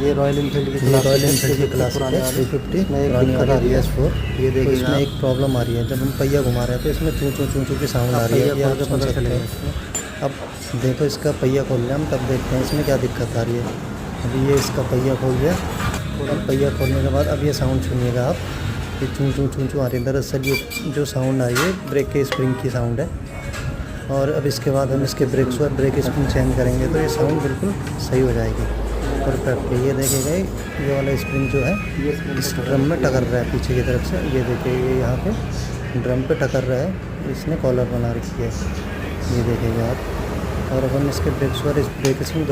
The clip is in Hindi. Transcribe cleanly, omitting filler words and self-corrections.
ये रॉयल एनफील्ड की ये रॉयल एनफील्ड की क्लासिक क्लासिक है 350 में एक पुरानी दिक्कत आ वाली रही है। BS4। ये तो देखिए इसमें एक प्रॉब्लम आ रही है, जब हम पहिया घुमा रहे हैं तो इसमें चूँ चूँ चूँ चूँ की साउंड आ रही है, ये पहिया आप खोल के सुन पता सकते चलेगा हैं। इसमें। अब देखो इसका पहिया खोल लिया हम, तब देखते हैं इसमें क्या दिक्कत आ रही है। अभी ये इसका पहिया खोल गया, अब पहिया खोलने के बाद अब ये साउंड सुनिएगा आप, ये चूँ चूँ चूँ चूँ आ रही है। दरअसल ये जो साउंड आ रही है ब्रेक के स्प्रिंग की साउंड है। और अब इसके बाद हम इसके ब्रेक स्प्रिंग चेंज करेंगे तो ये साउंड बिल्कुल सही हो जाएगी परफेक्ट। ये देखिएगा ये वाला स्प्रिंग जो है इस ड्रम में टकर रहा है पीछे की तरफ से, ये देखिए ये यहाँ पे ड्रम पे टकर रहा है, इसने कॉलर बना रखी है, ये देखिएगा आप। और अब हम इसके ब्रेक स्प्रिंग